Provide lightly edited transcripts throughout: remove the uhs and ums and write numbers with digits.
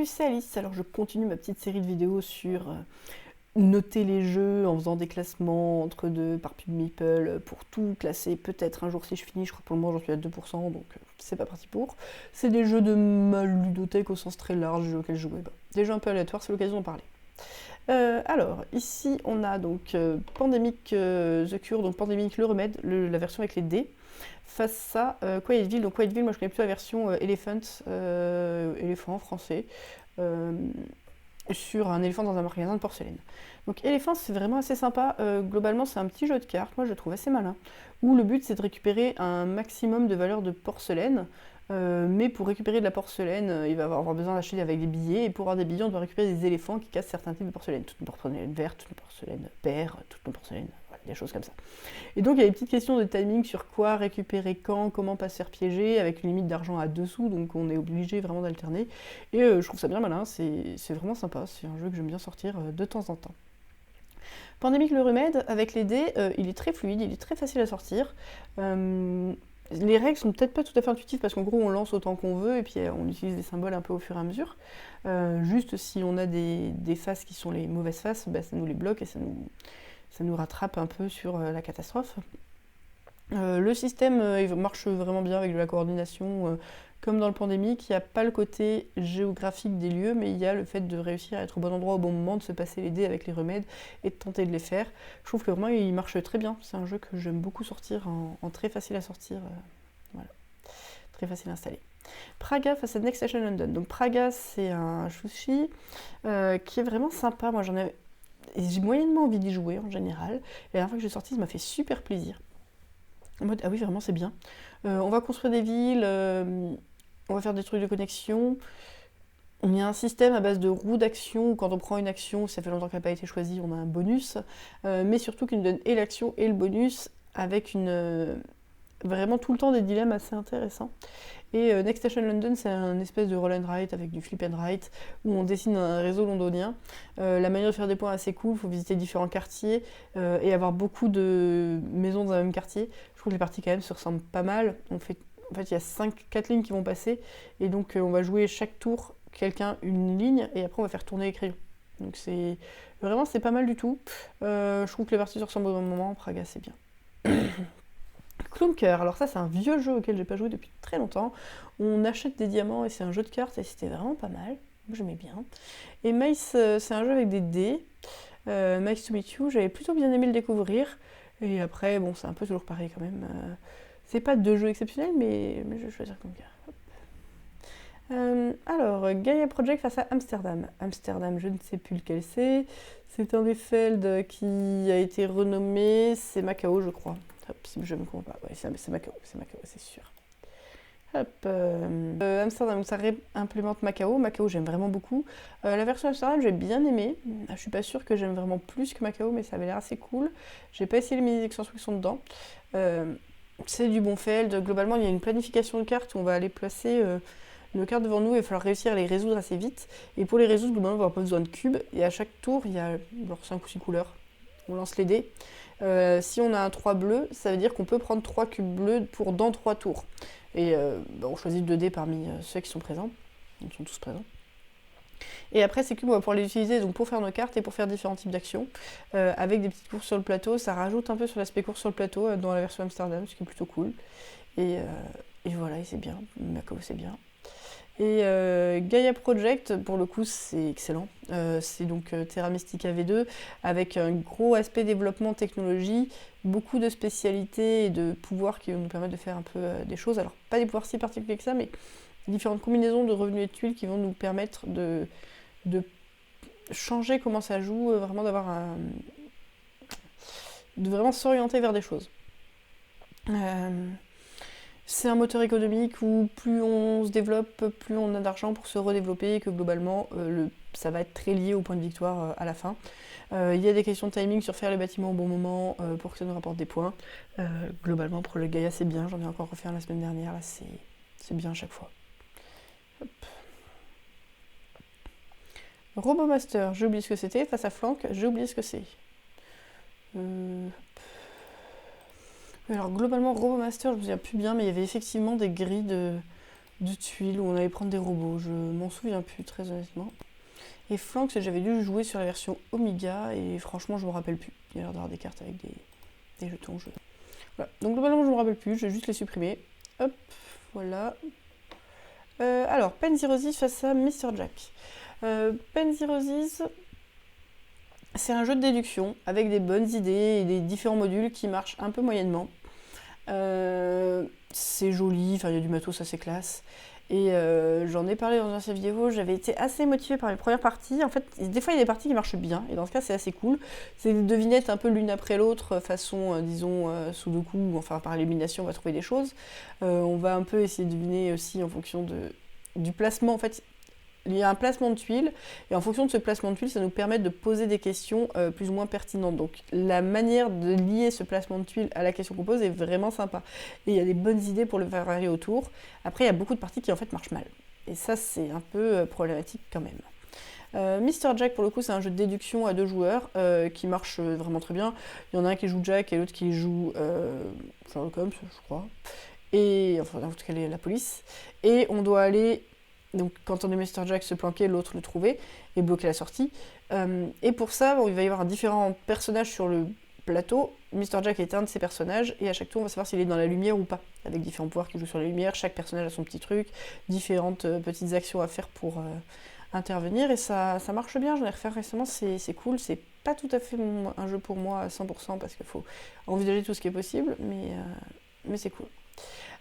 Salut, c'est Alice. Alors je continue ma petite série de vidéos sur noter les jeux en faisant des classements entre deux par PubMeeple pour tout classer. Peut-être un jour si je finis, je crois que pour le moment j'en suis à 2%, donc c'est pas parti pour. C'est des jeux de ma ludothèque au sens très large auxquels je jouais. Des jeux un peu aléatoires, c'est l'occasion d'en parler. Alors, ici on a donc Pandemic The Cure, donc Pandemic le remède, la version avec les dés. Face à Quietville, donc Quietville, moi je connais plutôt la version Elephant, éléphant français, sur un éléphant dans un magasin de porcelaine. Donc Elephant c'est vraiment assez sympa, globalement c'est un petit jeu de cartes, moi je le trouve assez malin, où le but c'est de récupérer un maximum de valeur de porcelaine, mais pour récupérer de la porcelaine, il va avoir besoin d'acheter avec des billets, et pour avoir des billets, on doit récupérer des éléphants qui cassent certains types de porcelaine. Toute une porcelaine verte, toute une porcelaine paire, toute une porcelaine, voilà, des choses comme ça. Et donc il y a des petites questions de timing sur quoi récupérer quand, comment pas se faire piéger, avec une limite d'argent à dessous, donc on est obligé vraiment d'alterner. Et je trouve ça bien malin, c'est vraiment sympa, c'est un jeu que j'aime bien sortir de temps en temps. Pandemic le remède, avec les dés, il est très fluide, il est très facile à sortir. Les règles sont peut-être pas tout à fait intuitives parce qu'en gros on lance autant qu'on veut et puis on utilise des symboles un peu au fur et à mesure. Juste si on a des faces qui sont les mauvaises faces, bah, ça nous les bloque et ça nous rattrape un peu sur la catastrophe. Le système il marche vraiment bien avec de la coordination comme dans le pandémique. Il n'y a pas le côté géographique des lieux, mais il y a le fait de réussir à être au bon endroit au bon moment, de se passer les dés avec les remèdes et de tenter de les faire. Je trouve que vraiment il marche très bien. C'est un jeu que j'aime beaucoup sortir en très facile à sortir. Voilà. Très facile à installer. Praga face à Next Station London. Donc Praga c'est un sushi qui est vraiment sympa. Moi j'ai moyennement envie d'y jouer en général. Et la dernière fois que j'ai sorti, ça m'a fait super plaisir. En mode, ah oui, vraiment, c'est bien. On va construire des villes, on va faire des trucs de connexion. Il y a un système à base de roues d'action où quand on prend une action, ça fait longtemps qu'elle n'a pas été choisie, on a un bonus. Mais surtout qui nous donne et l'action et le bonus avec vraiment tout le temps des dilemmes assez intéressants. Et Next Station London, c'est un espèce de roll and write avec du flip and write où on dessine un réseau londonien. La manière de faire des points est assez cool, il faut visiter différents quartiers et avoir beaucoup de maisons dans un même quartier. Je trouve que les parties quand même se ressemblent pas mal. En fait, il y a 4 lignes qui vont passer et donc on va jouer chaque tour quelqu'un une ligne et après on va faire tourner les crayons. Donc c'est pas mal du tout. Je trouve que les parties se ressemblent au bon moment. Praga c'est bien. Clunker, alors ça c'est un vieux jeu auquel j'ai pas joué depuis très longtemps. On achète des diamants et c'est un jeu de cartes et c'était vraiment pas mal. Moi j'aimais bien. Et Mice, c'est un jeu avec des dés. Mice to Meet You, j'avais plutôt bien aimé le découvrir. Et après, bon, c'est un peu toujours pareil quand même. C'est pas deux jeux exceptionnels, mais je vais choisir Clunker. Alors, Gaia Project face à Amsterdam. Amsterdam, je ne sais plus lequel c'est. C'est un des Feld qui a été renommé. C'est Macao, je crois. Hop, si je me comprends pas. Ouais, c'est Macao, c'est sûr. Hop, Amsterdam, ça réimplémente Macao. Macao, j'aime vraiment beaucoup. La version Amsterdam, j'ai bien aimé. Je suis pas sûre que j'aime vraiment plus que Macao, mais ça avait l'air assez cool. J'ai pas essayé les mini-extensions qui sont dedans. C'est du bon Feld. Globalement, il y a une planification de cartes où on va aller placer nos cartes devant nous et il va falloir réussir à les résoudre assez vite. Et pour les résoudre, globalement, on va avoir pas besoin de cubes. Et à chaque tour, il y a 5 ou 6 couleurs. On lance les dés. Si on a un 3 bleu, ça veut dire qu'on peut prendre 3 cubes bleus dans 3 tours. Et on choisit 2 dés parmi ceux qui sont présents. Ils sont tous présents. Et après, ces cubes, on va pouvoir les utiliser donc, pour faire nos cartes et pour faire différents types d'actions. Avec des petites courses sur le plateau, ça rajoute un peu sur l'aspect course sur le plateau dans la version Amsterdam, ce qui est plutôt cool. Et voilà, et c'est bien. Macao, c'est bien. Et Gaia Project, pour le coup, c'est excellent. C'est donc Terra Mystica V2, avec un gros aspect développement technologie, beaucoup de spécialités et de pouvoirs qui vont nous permettre de faire un peu des choses. Alors, pas des pouvoirs si particuliers que ça, mais différentes combinaisons de revenus et de tuiles qui vont nous permettre de changer comment ça joue, vraiment de vraiment s'orienter vers des choses. C'est un moteur économique où plus on se développe, plus on a d'argent pour se redévelopper et que globalement ça va être très lié au point de victoire à la fin. Il y a des questions de timing sur faire les bâtiments au bon moment pour que ça nous rapporte des points. Globalement, pour le Gaia, c'est bien. J'en ai encore refait un la semaine dernière. Là, c'est bien à chaque fois. Hop. Robomaster, j'ai oublié ce que c'était. Face à Flank, j'ai oublié ce que c'est. Alors globalement, Robomaster, je me souviens plus bien, mais il y avait effectivement des grilles de de tuiles où on allait prendre des robots. Je m'en souviens plus, très honnêtement. Et Flanks, j'avais dû jouer sur la version Omega et franchement, je me rappelle plus. Il y a l'air d'avoir des cartes avec des jetons jeu. Voilà. Donc globalement, je me rappelle plus, je vais juste les supprimer. Hop, voilà. Alors, Pen Zero face à Mr. Jack. Pen Zero, c'est un jeu de déduction avec des bonnes idées et des différents modules qui marchent un peu moyennement. C'est joli, enfin il y a du matos assez classe. Et j'en ai parlé dans un ancien vidéo, j'avais été assez motivée par les premières parties. En fait, des fois il y a des parties qui marchent bien, et dans ce cas c'est assez cool. C'est des devinettes un peu l'une après l'autre, façon, disons, Sudoku, ou enfin par élimination on va trouver des choses. On va un peu essayer de deviner aussi en fonction du placement. En fait, il y a un placement de tuiles, et en fonction de ce placement de tuiles, ça nous permet de poser des questions plus ou moins pertinentes. Donc la manière de lier ce placement de tuiles à la question qu'on pose est vraiment sympa. Et il y a des bonnes idées pour le faire varier autour. Après, il y a beaucoup de parties qui en fait marchent mal. Et ça, c'est un peu problématique quand même. Mr. Jack, pour le coup, c'est un jeu de déduction à 2 joueurs qui marche vraiment très bien. Il y en a un qui joue Jack et l'autre qui joue Sherlock Holmes, je crois. Et enfin, en tout cas, la police. Et on doit aller... Donc quand on est Mr. Jack, se planquer, l'autre le trouver et bloquer la sortie. Et pour ça, il va y avoir différents personnages sur le plateau. Mr. Jack est un de ces personnages et à chaque tour, on va savoir s'il est dans la lumière ou pas. Avec différents pouvoirs qui jouent sur la lumière, chaque personnage a son petit truc, différentes petites actions à faire pour intervenir. Et ça marche bien, j'en ai refait récemment, c'est cool. C'est pas tout à fait un jeu pour moi à 100% parce qu'il faut envisager tout ce qui est possible, mais c'est cool.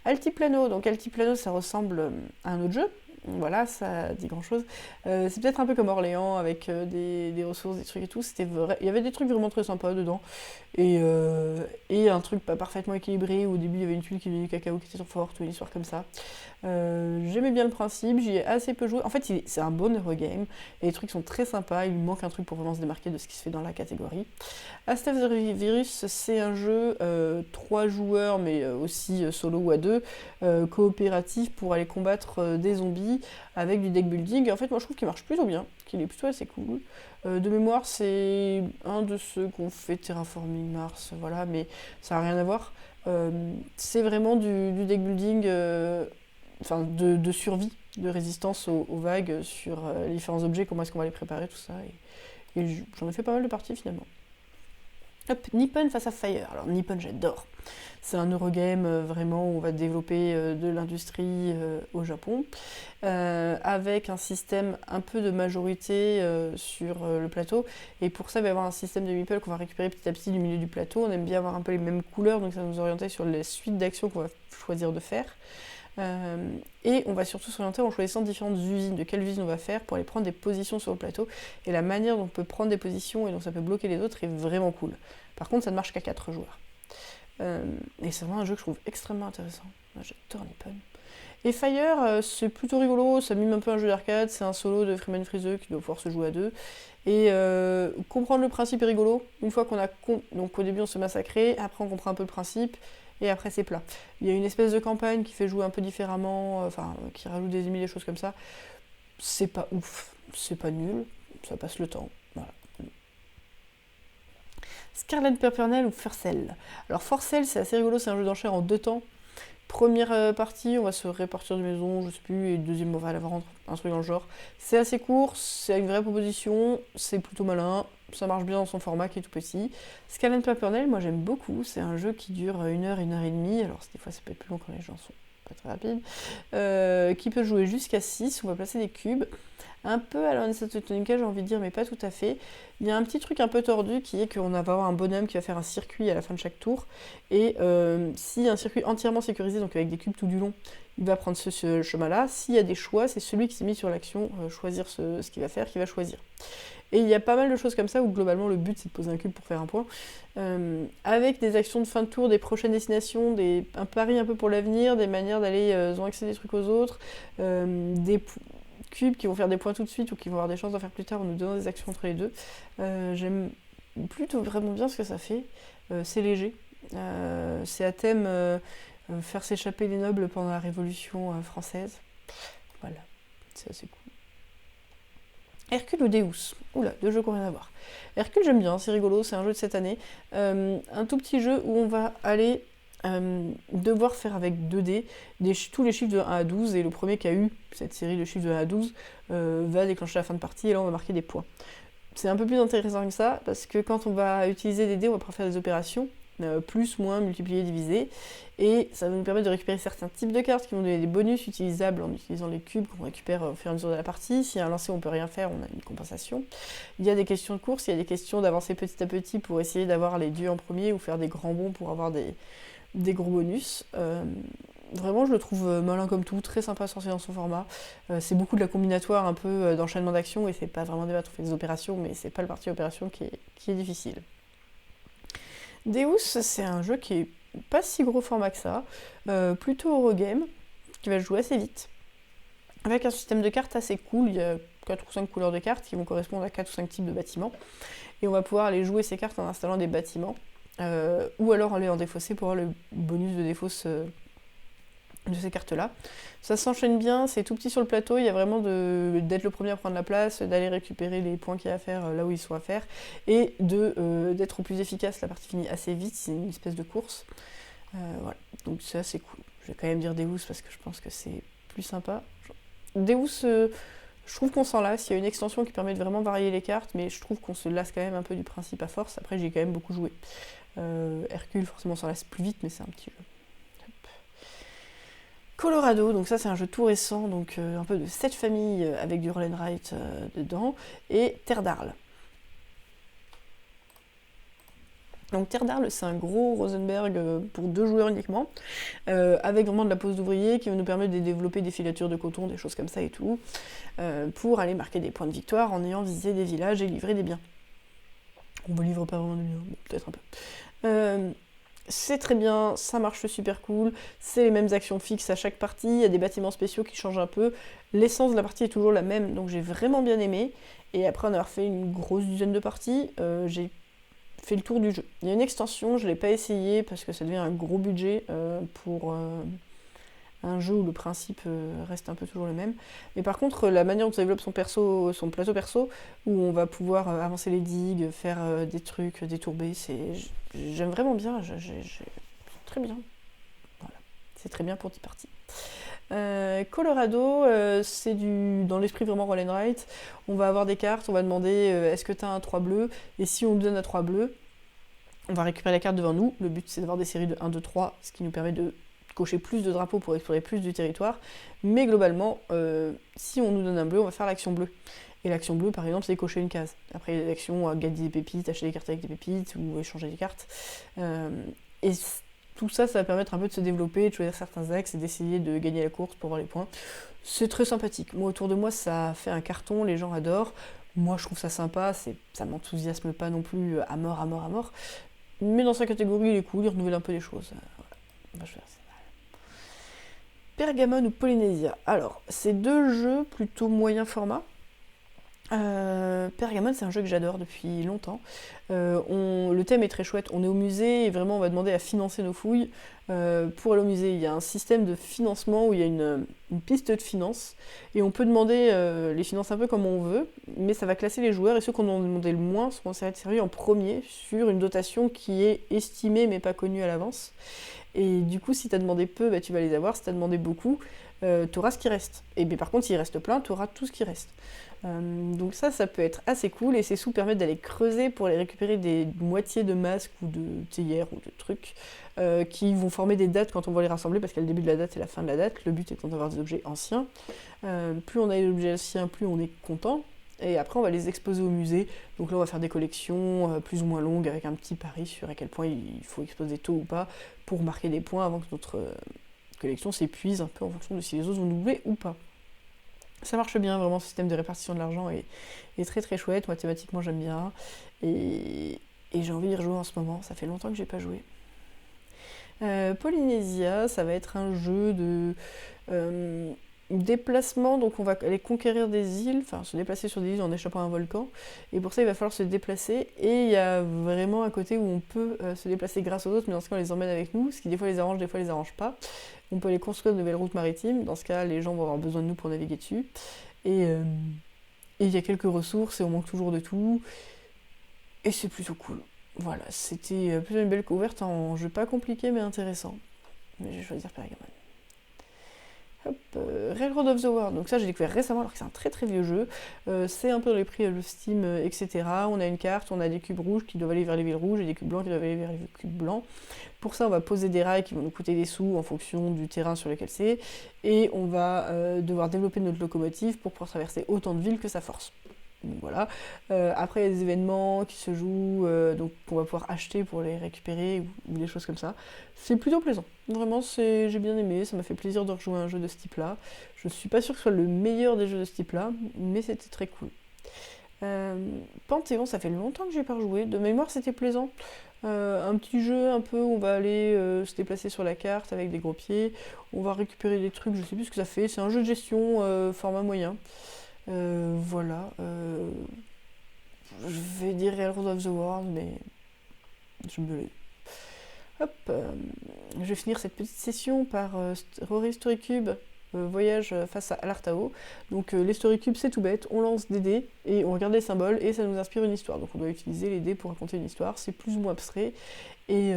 Altiplano, donc Altiplano ça ressemble à un autre jeu. Voilà, ça dit grand chose. C'est peut-être un peu comme Orléans avec des ressources, des trucs et tout. C'était vrai. Il y avait des trucs vraiment très sympas dedans. Et un truc pas parfaitement équilibré où au début il y avait une tuile qui venait du cacao qui était trop forte ou une histoire comme ça. J'aimais bien le principe, j'y ai assez peu joué. En fait, c'est un bon Eurogame et les trucs sont très sympas. Il lui manque un truc pour vraiment se démarquer de ce qui se fait dans la catégorie. Astef the Virus, c'est un jeu 3 joueurs, mais aussi solo ou à 2, coopératif pour aller combattre des zombies avec du deck building. Et en fait, moi je trouve qu'il marche plutôt bien, qu'il est plutôt assez cool. De mémoire, c'est un de ceux qu'on fait Terraforming Mars, voilà, mais ça n'a rien à voir. C'est vraiment du deck building, enfin de survie, de résistance aux vagues sur les différents objets, comment est-ce qu'on va les préparer, tout ça. Et j'en ai fait pas mal de parties finalement. Hop, Nippon face à Fire. Alors Nippon, j'adore. C'est un Eurogame vraiment où on va développer de l'industrie au Japon, avec un système un peu de majorité sur le plateau. Et pour ça, il va y avoir un système de meeple qu'on va récupérer petit à petit du milieu du plateau. On aime bien avoir un peu les mêmes couleurs, donc ça va nous orienter sur les suites d'actions qu'on va choisir de faire. Et on va surtout s'orienter en choisissant différentes usines, de quelles usines on va faire pour aller prendre des positions sur le plateau. Et la manière dont on peut prendre des positions et dont ça peut bloquer les autres est vraiment cool. Par contre, ça ne marche qu'à 4 joueurs. Et c'est vraiment un jeu que je trouve extrêmement intéressant. Moi, j'adore Nippon. Et Fire, c'est plutôt rigolo, ça mime un peu un jeu d'arcade, c'est un solo de Freeman Freeze qui doit pouvoir se jouer à 2. Et comprendre le principe est rigolo. Une fois qu'on a... Donc au début on se massacrait, après on comprend un peu le principe, et après c'est plat. Il y a une espèce de campagne qui fait jouer un peu différemment, enfin qui rajoute des ennemis, des choses comme ça. C'est pas ouf, c'est pas nul, ça passe le temps. Voilà. Scarlet Pimpernel ou Forcell. Alors Forcell c'est assez rigolo, c'est un jeu d'enchères en 2 temps. Première partie, on va se répartir de maison, je sais plus, et deuxième on va aller voir un truc dans le genre. C'est assez court, c'est une vraie proposition, c'est plutôt malin, ça marche bien dans son format qui est tout petit. Scarlet Pimpernel, moi j'aime beaucoup, c'est un jeu qui dure 1 heure, 1 heure et demie, alors des fois ça peut être plus long quand les gens sont pas très rapides, qui peut jouer jusqu'à 6, on va placer des cubes. Un peu à l'Ancestor Teutonica, j'ai envie de dire, mais pas tout à fait. Il y a un petit truc un peu tordu qui est qu'on va avoir un bonhomme qui va faire un circuit à la fin de chaque tour. Et si un circuit entièrement sécurisé, donc avec des cubes tout du long, il va prendre ce chemin-là. S'il y a des choix, c'est celui qui s'est mis sur l'action, choisir ce qu'il va faire, qui va choisir. Et il y a pas mal de choses comme ça où globalement le but c'est de poser un cube pour faire un point. Avec des actions de fin de tour, des prochaines destinations, un pari un peu pour l'avenir, des manières d'aller accéder des trucs aux autres, des cubes qui vont faire des points tout de suite ou qui vont avoir des chances d'en faire plus tard en nous donnant des actions entre les deux. J'aime plutôt vraiment bien ce que ça fait. C'est léger. C'est à thème faire s'échapper les nobles pendant la Révolution française. Voilà, c'est assez cool. Hercule ou Deus. Oula, 2 jeux qui n'ont rien à voir. Hercule j'aime bien, c'est rigolo, c'est un jeu de cette année. Un tout petit jeu où on va aller devoir faire avec 2 dés tous les chiffres de 1 à 12, et le premier qui a eu cette série de chiffres de 1 à 12 va déclencher la fin de partie, et là on va marquer des points. C'est un peu plus intéressant que ça, parce que quand on va utiliser des dés, on va pouvoir faire des opérations, plus, moins, multiplier, diviser, et ça va nous permettre de récupérer certains types de cartes qui vont donner des bonus utilisables en utilisant les cubes qu'on récupère au fur et à mesure de la partie. Si à un lancer on peut rien faire, on a une compensation. Il y a des questions de course, il y a des questions d'avancer petit à petit pour essayer d'avoir les dieux en premier, ou faire des grands bonds pour avoir des gros bonus. Vraiment, je le trouve malin comme tout, très sympa à sortir dans son format. C'est beaucoup de la combinatoire, un peu d'enchaînement d'actions, et c'est pas vraiment des maths, on fait des opérations, mais c'est pas le parti opération qui est difficile. Deus, c'est un jeu qui est pas si gros format que ça, plutôt Eurogame, qui va se jouer assez vite, avec un système de cartes assez cool. Il y a 4 ou 5 couleurs de cartes qui vont correspondre à 4 ou 5 types de bâtiments, et on va pouvoir aller jouer ces cartes en installant des bâtiments, ou alors aller en défausser pour avoir le bonus de défausse de ces cartes-là. Ça s'enchaîne bien, c'est tout petit sur le plateau, il y a vraiment d'être le premier à prendre la place, d'aller récupérer les points qu'il y a à faire là où ils sont à faire, et d'être au plus efficace. La partie finit assez vite, c'est une espèce de course. Voilà, donc c'est assez cool. Je vais quand même dire Deus parce que je pense que c'est plus sympa. Deus, je trouve qu'on s'en lasse, il y a une extension qui permet de vraiment varier les cartes, mais je trouve qu'on se lasse quand même un peu du principe à force. Après, j'ai quand même beaucoup joué. Hercule, forcément, on s'en lasse plus vite, mais c'est un petit jeu. Colorado, donc ça c'est un jeu tout récent, donc un peu de cette famille avec du roll and write dedans, et Terre d'Arles. Donc Terre d'Arles, c'est un gros Rosenberg pour 2 joueurs uniquement, avec vraiment de la pose d'ouvrier qui va nous permettre de développer des filatures de coton, des choses comme ça et tout, pour aller marquer des points de victoire en ayant visité des villages et livré des biens. On ne livre pas vraiment des biens, mais peut-être un peu. C'est très bien, ça marche super cool, c'est les mêmes actions fixes à chaque partie, il y a des bâtiments spéciaux qui changent un peu, l'essence de la partie est toujours la même, donc j'ai vraiment bien aimé, et après en avoir fait une grosse dizaine de parties, j'ai fait le tour du jeu. Il y a une extension, je ne l'ai pas essayé parce que ça devient un gros budget pour un jeu où le principe reste un peu toujours le même. Mais par contre, la manière dont on développe son plateau perso, où on va pouvoir avancer les digues, faire des trucs, détourber, j'aime vraiment bien, c'est très bien. Voilà, c'est très bien pour 10 parties. Colorado, c'est dans l'esprit vraiment roll and write. On va avoir des cartes, on va demander est-ce que tu as un 3 bleu, et si on nous donne un 3 bleu, on va récupérer la carte devant nous. Le but c'est d'avoir des séries de 1, 2, 3, ce qui nous permet de cocher plus de drapeaux pour explorer plus du territoire, mais globalement, si on nous donne un bleu, on va faire l'action bleue. Et l'action bleue, par exemple, c'est cocher une case. Après, l'action gagner des pépites, acheter des cartes avec des pépites, ou échanger des cartes. Et tout ça, ça va permettre un peu de se développer, de choisir certains axes et d'essayer de gagner la course pour avoir les points. C'est très sympathique. Moi, autour de moi, ça fait un carton, les gens adorent. Moi, je trouve ça sympa, ça m'enthousiasme pas non plus à mort, à mort, à mort. Mais dans sa catégorie, il est cool, il renouvelle un peu les choses. Voilà. On va faire ça. Pergamon ou Polynésia. Alors, c'est 2 jeux plutôt moyen format. Pergamon, c'est un jeu que j'adore depuis longtemps. Le thème est très chouette. On est au musée et vraiment on va demander à financer nos fouilles. Pour aller au musée, il y a un système de financement où il y a une piste de finance et on peut demander les finances un peu comme on veut, mais ça va classer les joueurs et ceux qui en ont demandé le moins seront servis en premier sur une dotation qui est estimée mais pas connue à l'avance. Et du coup, si tu as demandé peu, bah, tu vas les avoir. Si tu as demandé beaucoup, tu auras ce qui reste. Et bien, par contre, s'il reste plein, tu auras tout ce qui reste. Donc ça peut être assez cool, et ces sous permettent d'aller creuser pour aller récupérer des moitiés de masques ou de théières ou de trucs qui vont former des dates quand on va les rassembler, parce qu'il y a le début de la date et la fin de la date. Le but étant d'avoir des objets anciens. Plus on a des objets anciens, plus on est content. Et après, on va les exposer au musée. Donc là, on va faire des collections plus ou moins longues avec un petit pari sur à quel point il faut exposer tôt ou pas pour marquer des points avant que notre collection s'épuise un peu en fonction de si les autres vont nous doubler ou pas. Ça marche bien, vraiment, ce système de répartition de l'argent est très très chouette. Moi, thématiquement, j'aime bien. Et j'ai envie d'y rejouer en ce moment. Ça fait longtemps que j'ai pas joué. Polynésia, ça va être un jeu de déplacement. Donc on va aller conquérir des îles, enfin se déplacer sur des îles en échappant à un volcan. Et pour ça, il va falloir se déplacer. Et il y a vraiment un côté où on peut se déplacer grâce aux autres, mais dans ce cas, on les emmène avec nous, ce qui des fois les arrange, des fois les arrange pas. On peut aller construire de nouvelles routes maritimes. Dans ce cas, les gens vont avoir besoin de nous pour naviguer dessus. Et il y a quelques ressources et on manque toujours de tout. Et c'est plutôt cool. Voilà, c'était plutôt une belle découverte en jeu pas compliqué mais intéressant. Mais je vais choisir Pergamon. Hop, Railroad of the World, donc ça j'ai découvert récemment alors que c'est un très très vieux jeu. C'est un peu dans les prix de Steam, etc. On a une carte, on a des cubes rouges qui doivent aller vers les villes rouges et des cubes blancs qui doivent aller vers les cubes blancs. Pour ça on va poser des rails qui vont nous coûter des sous en fonction du terrain sur lequel c'est. Et on va devoir développer notre locomotive pour pouvoir traverser autant de villes que sa force. Donc voilà. Après, il y a des événements qui se jouent, donc qu'on va pouvoir acheter pour les récupérer ou des choses comme ça. C'est plutôt plaisant. Vraiment, j'ai bien aimé. Ça m'a fait plaisir de rejouer un jeu de ce type-là. Je suis pas sûre que ce soit le meilleur des jeux de ce type-là, mais c'était très cool. Panthéon, ça fait longtemps que j'ai pas rejoué. De mémoire, c'était plaisant. Un petit jeu un peu où on va aller se déplacer sur la carte avec des gros pieds. On va récupérer des trucs, je sais plus ce que ça fait. C'est un jeu de gestion format moyen. Voilà. Je vais dire Railroad of the World, mais je me l'ai. Hop, je vais finir cette petite session par Rory Story Cube, voyage face à Alartao. Donc les Story Cubes, c'est tout bête, on lance des dés et on regarde les symboles et ça nous inspire une histoire. Donc on doit utiliser les dés pour raconter une histoire, c'est plus ou moins abstrait et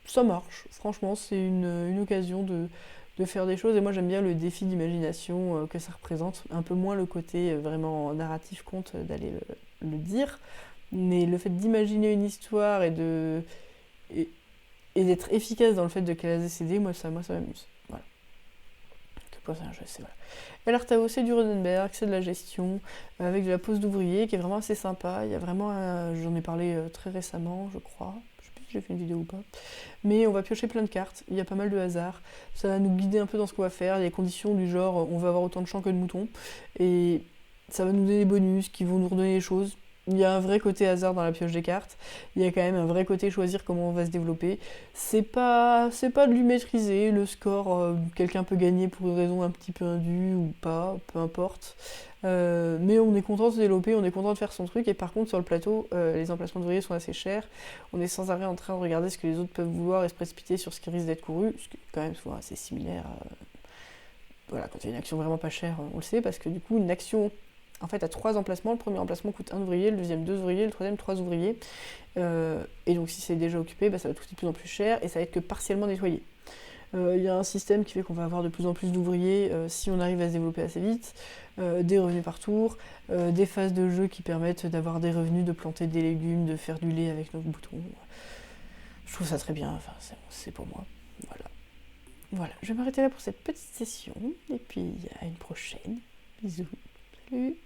ça marche. Franchement, c'est une occasion de faire des choses et moi j'aime bien le défi d'imagination que ça représente, un peu moins le côté vraiment narratif compte d'aller le dire, mais le fait d'imaginer une histoire et, et d'être efficace dans le fait de caser ses dés, moi ça m'amuse. Voilà. C'est un jeu, c'est voilà. Alartao, c'est du Rodenberg, c'est de la gestion, avec de la pose d'ouvrier qui est vraiment assez sympa. Il y a vraiment j'en ai parlé très récemment, je crois. Je sais plus si j'ai fait une vidéo ou pas. Mais on va piocher plein de cartes, il y a pas mal de hasard. Ça va nous guider un peu dans ce qu'on va faire. Il y a des conditions du genre on va avoir autant de champs que de moutons. Et ça va nous donner des bonus qui vont nous redonner des choses. Il y a un vrai côté hasard dans la pioche des cartes. Il y a quand même un vrai côté choisir comment on va se développer. C'est pas de lui maîtriser. Le score, quelqu'un peut gagner pour une raison un petit peu indue ou pas, peu importe. Mais on est content de se développer, on est content de faire son truc. Et par contre, sur le plateau, les emplacements d'ouvriers sont assez chers. On est sans arrêt en train de regarder ce que les autres peuvent vouloir et se précipiter sur ce qui risque d'être couru, ce qui est quand même souvent assez similaire. Voilà, quand il y a une action vraiment pas chère, on le sait, parce que du coup, une action en fait, à 3 emplacements, le premier emplacement coûte 1 ouvrier, le deuxième 2 ouvriers, le troisième 3 ouvriers. Et donc si c'est déjà occupé, ça va coûter de plus en plus cher et ça va être que partiellement nettoyé. Il y a un système qui fait qu'on va avoir de plus en plus d'ouvriers si on arrive à se développer assez vite, des revenus par tour, des phases de jeu qui permettent d'avoir des revenus, de planter des légumes, de faire du lait avec nos boutons. Je trouve ça très bien, enfin c'est pour moi. Voilà, je vais m'arrêter là pour cette petite session et puis à une prochaine. Bisous. Salut.